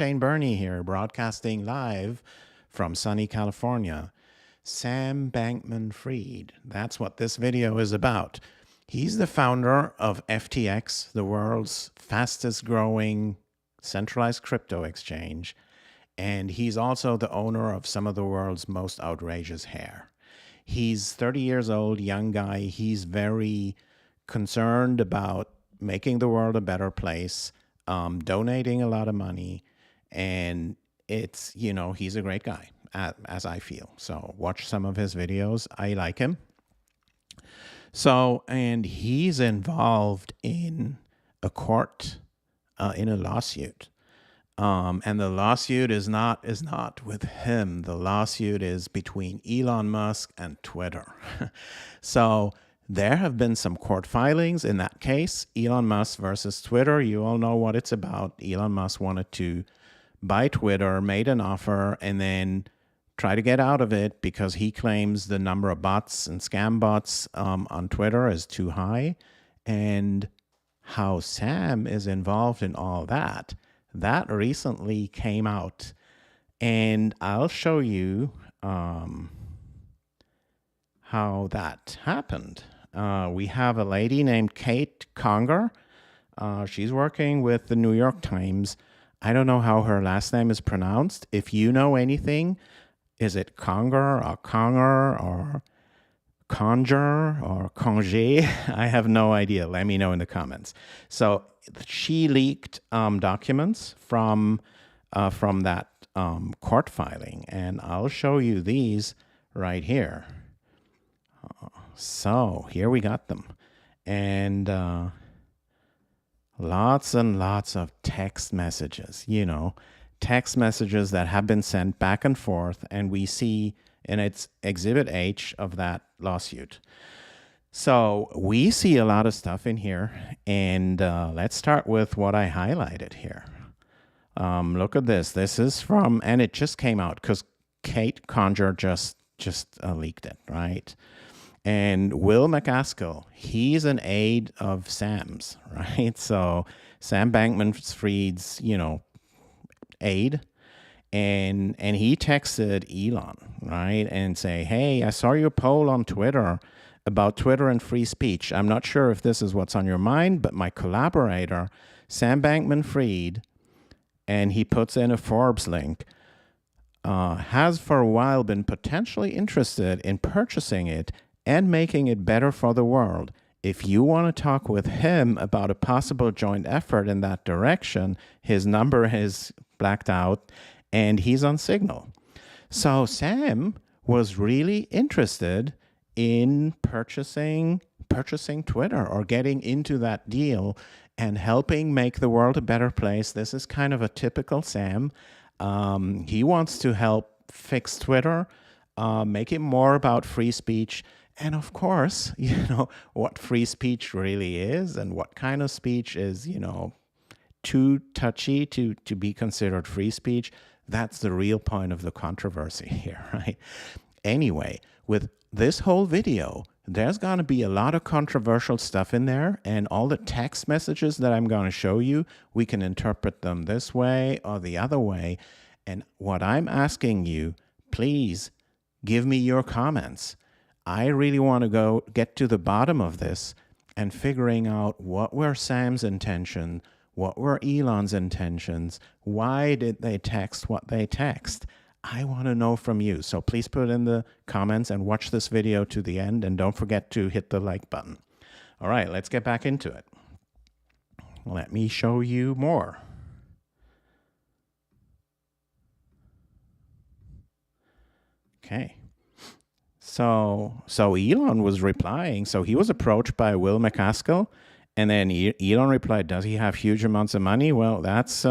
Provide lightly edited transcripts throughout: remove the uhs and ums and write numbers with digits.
Shane Burney here, broadcasting live from sunny California. Sam Bankman-Fried, that's what this video is about. He's the founder of FTX, the world's fastest growing centralized crypto exchange, and he's also the owner of some of the world's most outrageous hair. He's 30 years old, young guy. He's very concerned about making the world a better place, donating a lot of money, and it's, you know, he's a great guy, as I feel. So watch some of his videos. I like him. So, and he's involved in a court, in a lawsuit. And the lawsuit is not with him. The lawsuit is between Elon Musk and Twitter. So there have been some court filings in that case. Elon Musk versus Twitter. You all know what it's about. Elon Musk wanted to buy Twitter, made an offer, and then try to get out of it because he claims the number of bots and scam bots on Twitter is too high. And how Sam is involved in all that, that recently came out. And I'll show you how that happened. We have a lady named Kate Conger. She's working with the New York Times. I don't know how her last name is pronounced. If you know anything, is it Conger or Conger or Conger or Congé? I have no idea. Let me know in the comments. So she leaked documents from that court filing, and I'll show you these right here. So here we got them, and lots and lots of text messages, you know, text messages that have been sent back and forth, and we see in its Exhibit H of that lawsuit. So we see a lot of stuff in here, and let's start with what I highlighted here. Look at this. This is from, and it just came out because Kate Conger just leaked it, right? And Will MacAskill, he's an aide of Sam's, right? So Sam Bankman-Fried's, you know, aide, and he texted Elon, right, and say, hey, I saw your poll on Twitter about Twitter and free speech. I'm not sure if this is what's on your mind, but my collaborator, Sam Bankman-Fried, and he puts in a Forbes link, has for a while been potentially interested in purchasing it and making it better for the world. If you want to talk with him about a possible joint effort in that direction, his number is blacked out and he's on Signal. So Sam was really interested in purchasing Twitter or getting into that deal and helping make the world a better place. This is kind of a typical Sam. He wants to help fix Twitter, make it more about free speech. And of course, you know, what free speech really is and what kind of speech is, you know, too touchy to be considered free speech. That's the real point of the controversy here, right? Anyway, with this whole video, there's going to be a lot of controversial stuff in there, and all the text messages that I'm going to show you, we can interpret them this way or the other way. And what I'm asking you, please give me your comments. I really want to get to the bottom of this and figuring out what were Sam's intentions, what were Elon's intentions, why did they text what they text? I want to know from you. So please put in the comments and watch this video to the end, and don't forget to hit the like button. All right, let's get back into it. Let me show you more. Okay. So Elon was replying. So he was approached by Will MacAskill, and then Elon replied, does he have huge amounts of money? Well, that's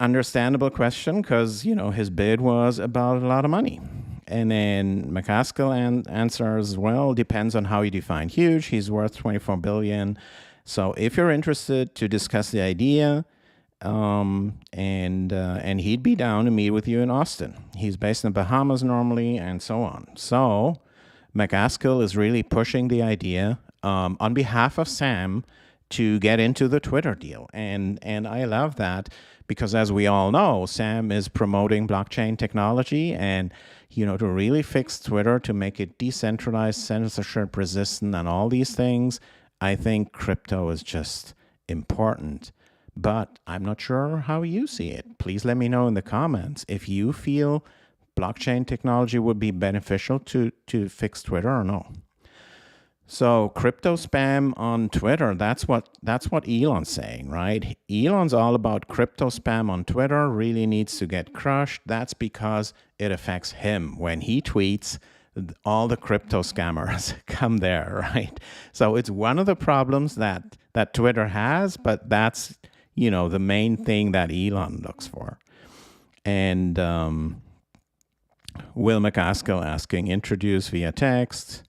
understandable question because, you know, his bid was about a lot of money. And then MacAskill answers, well, depends on how you define huge. He's worth $24 billion. So if you're interested to discuss the idea, and he'd be down to meet with you in Austin. He's based in the Bahamas normally, and so on. So MacAskill is really pushing the idea on behalf of Sam to get into the Twitter deal. And I love that because, as we all know, Sam is promoting blockchain technology and, to really fix Twitter, to make it decentralized, censorship resistant, and all these things. I think crypto is just important, but I'm not sure how you see it. Please let me know in the comments if you feel blockchain technology would be beneficial to fix Twitter or no. So crypto spam on Twitter, that's what Elon's saying, right? Elon's all about crypto spam on Twitter, really needs to get crushed. That's because it affects him. When he tweets, all the crypto scammers come there, right? So it's one of the problems that Twitter has, but that's, the main thing that Elon looks for. And Will McCaskill asking, introduce via text,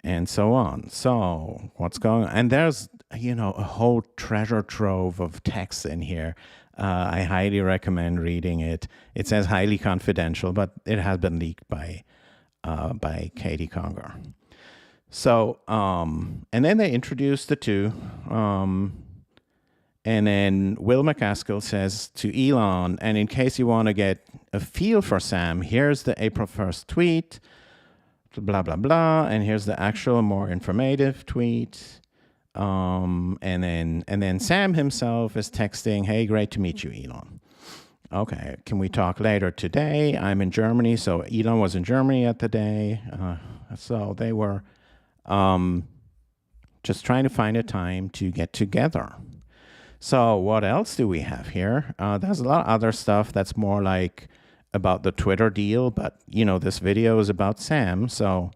and so on. So what's going on? And there's, a whole treasure trove of text in here. I highly recommend reading it. It says highly confidential, but it has been leaked by Katie Conger. So, and then they introduced the two. And then Will McCaskill says to Elon, and in case you want to get a feel for Sam, here's the April 1st tweet, blah, blah, blah. And here's the actual more informative tweet. And then Sam himself is texting, hey, great to meet you, Elon. Okay, can we talk later today? I'm in Germany. So Elon was in Germany at the day. So they were just trying to find a time to get together. So what else do we have here? There's a lot of other stuff that's more like about the Twitter deal, but this video is about Sam. So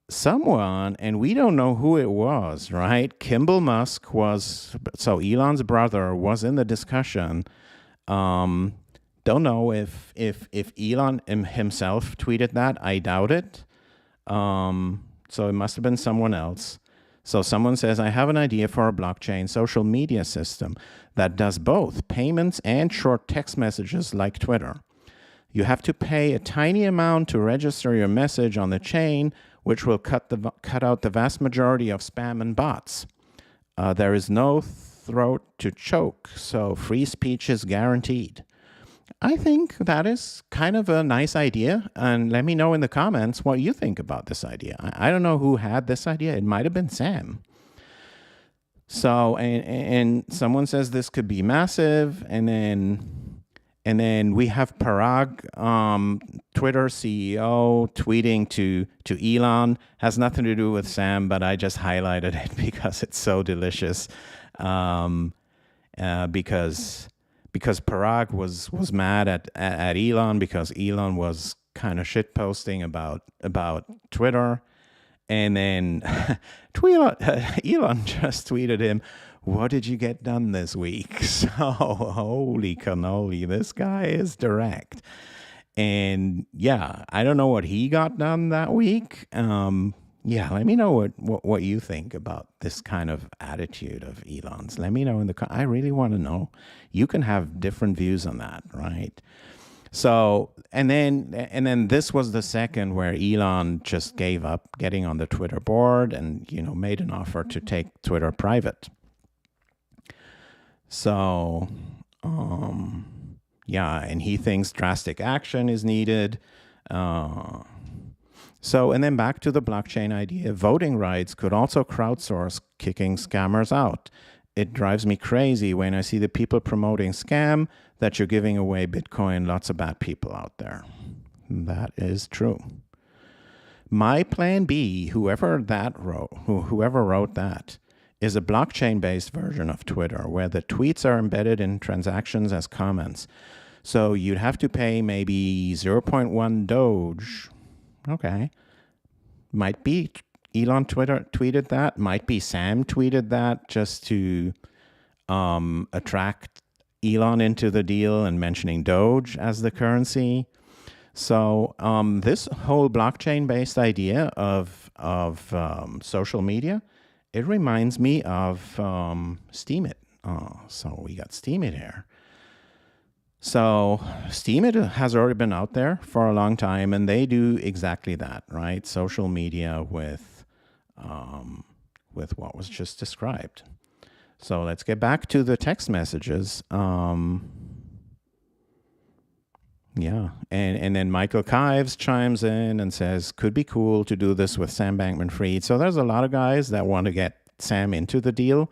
someone, and we don't know who it was, right? Kimball Musk so Elon's brother was in the discussion. Don't know if Elon himself tweeted that. I doubt it. So it must have been someone else. So someone says, I have an idea for a blockchain social media system that does both payments and short text messages like Twitter. You have to pay a tiny amount to register your message on the chain, which will cut out the vast majority of spam and bots. There is no throat to choke, so free speech is guaranteed. I think that is kind of a nice idea, and let me know in the comments what you think about this idea. I don't know who had this idea. It might have been Sam. So, and someone says this could be massive, and then we have Parag, Twitter CEO, tweeting to Elon. Has nothing to do with Sam, but I just highlighted it because it's so delicious. Because Parag was mad at Elon because Elon was kind of shit posting about Twitter, and then Elon just tweeted him, what did you get done this week? So holy cannoli, this guy is direct. And yeah, I don't know what he got done that week. Yeah, let me know what you think about this kind of attitude of Elon's. Let me know in the I really want to know. You can have different views on that, right? So, and then this was the second where Elon just gave up getting on the Twitter board and, made an offer to take Twitter private. So, yeah, and he thinks drastic action is needed. So, and then back to the blockchain idea, voting rights could also crowdsource kicking scammers out. It drives me crazy when I see the people promoting scam that you're giving away Bitcoin, lots of bad people out there. That is true. My plan B, whoever wrote that, is a blockchain-based version of Twitter where the tweets are embedded in transactions as comments. So you'd have to pay maybe 0.1 Doge. Okay. Might be Elon tweeted that. Might be Sam tweeted that just to attract Elon into the deal and mentioning Doge as the currency. So this whole blockchain-based idea of social media, it reminds me of Steemit. So we got Steemit here. So Steemit has already been out there for a long time, and they do exactly that, right? Social media with what was just described. So let's get back to the text messages. Yeah, and then Michael Kives chimes in and says, could be cool to do this with Sam Bankman-Fried. So there's a lot of guys that want to get Sam into the deal.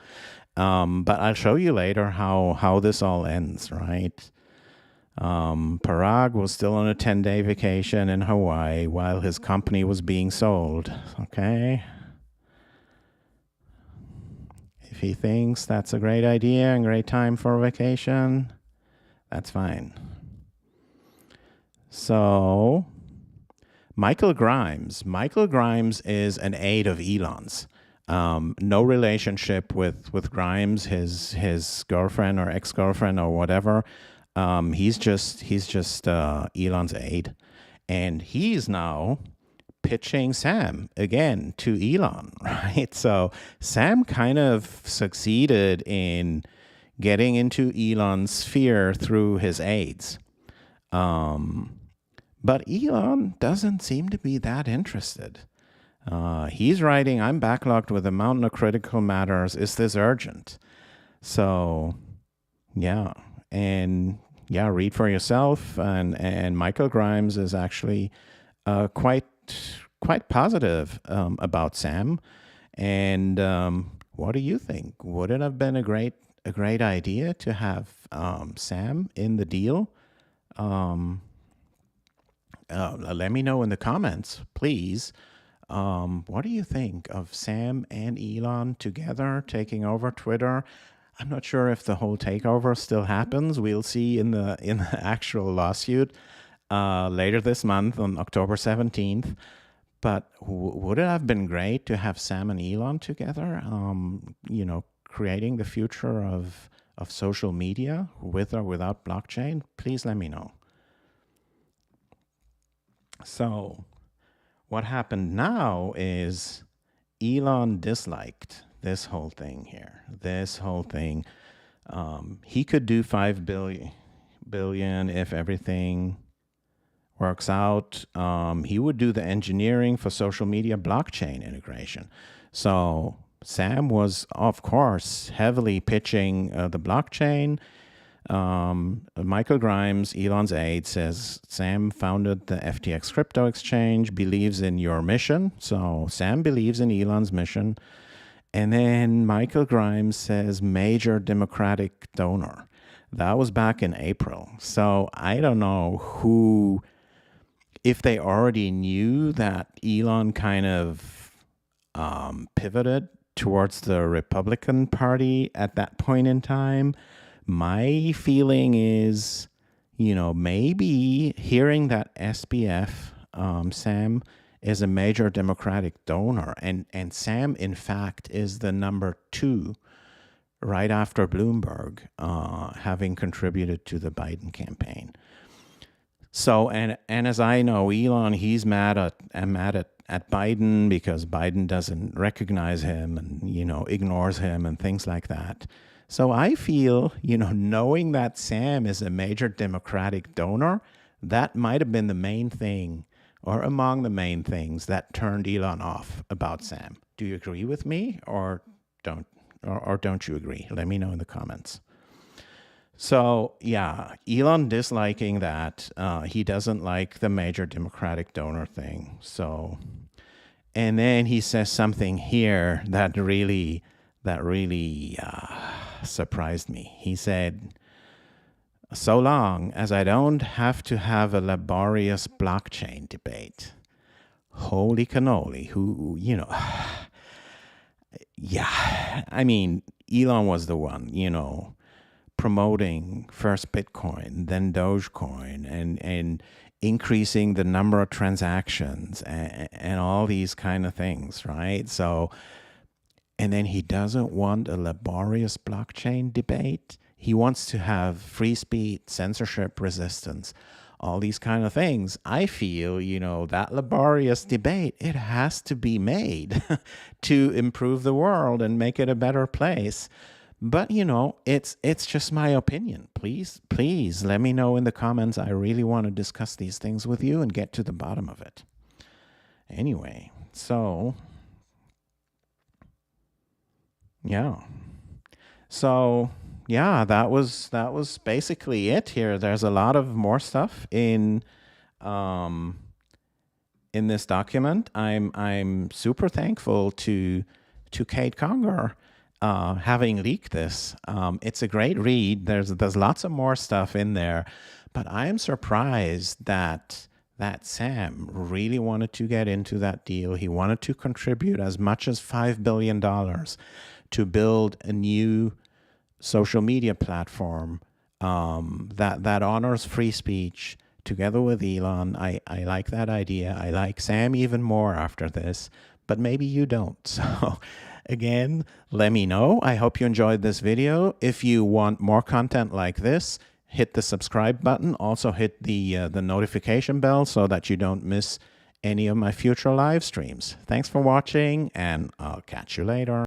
But I'll show you later how this all ends, right? Parag was still on a 10-day vacation in Hawaii while his company was being sold, okay? If he thinks that's a great idea and great time for a vacation, that's fine. So, Michael Grimes. Michael Grimes is an aide of Elon's. No relationship with Grimes, his girlfriend or ex-girlfriend or whatever. He's just Elon's aide, and he's now pitching Sam again to Elon, right? So Sam kind of succeeded in getting into Elon's sphere through his aides. But Elon doesn't seem to be that interested. He's writing, I'm backlogged with a mountain of critical matters. Is this urgent? So, yeah. And yeah, read for yourself. And Michael Grimes is actually quite positive about Sam. And what do you think? Would it have been a great idea to have Sam in the deal? Let me know in the comments, please. What do you think of Sam and Elon together taking over Twitter? I'm not sure if the whole takeover still happens. We'll see in the actual lawsuit later this month on October 17th. But would it have been great to have Sam and Elon together? Creating the future of social media with or without blockchain? Please let me know. So, what happened now is Elon disliked this whole thing here. This whole thing. He could do $5 billion if everything works out. He would do the engineering for social media blockchain integration. So Sam was, of course, heavily pitching the blockchain. Michael Grimes, Elon's aide, says Sam founded the FTX crypto exchange, believes in your mission. So Sam believes in Elon's mission. And then Michael Grimes says major Democratic donor. That was back in April. So I don't know if they already knew that Elon kind of pivoted towards the Republican Party at that point in time. My feeling is, maybe hearing that SBF, Sam, is a major Democratic donor, and Sam, in fact, is the number 2 right after Bloomberg, having contributed to the Biden campaign. So, and as I know, Elon, he's mad at Biden because Biden doesn't recognize him and, ignores him and things like that. So I feel, knowing that Sam is a major Democratic donor, that might have been the main thing or among the main things that turned Elon off about Sam. Do you agree with me or don't you agree? Let me know in the comments. So yeah, Elon disliking that. He doesn't like the major Democratic donor thing. So, and then he says something here that really surprised me. He said, so long as I don't have to have a laborious blockchain debate. Holy cannoli, yeah, I mean, Elon was the one, promoting first Bitcoin, then Dogecoin, and increasing the number of transactions and all these kind of things, right? So, and then he doesn't want a laborious blockchain debate. He wants to have free speech, censorship resistance, all these kind of things. I feel, that laborious debate, it has to be made to improve the world and make it a better place. But, it's just my opinion. Please let me know in the comments. I really want to discuss these things with you and get to the bottom of it. Anyway, so Yeah. So yeah, that was basically it here. There's a lot of more stuff um in this document. I'm super thankful to Kate Conger having leaked this. It's a great read. There's lots of more stuff in there, but I am surprised that Sam really wanted to get into that deal. He wanted to contribute as much as $5 billion to build a new social media platform that honors free speech together with Elon. I like that idea. I like Sam even more after this, but maybe you don't. So again, let me know. I hope you enjoyed this video. If you want more content like this, hit the subscribe button. Also hit the notification bell so that you don't miss any of my future live streams. Thanks for watching, and I'll catch you later.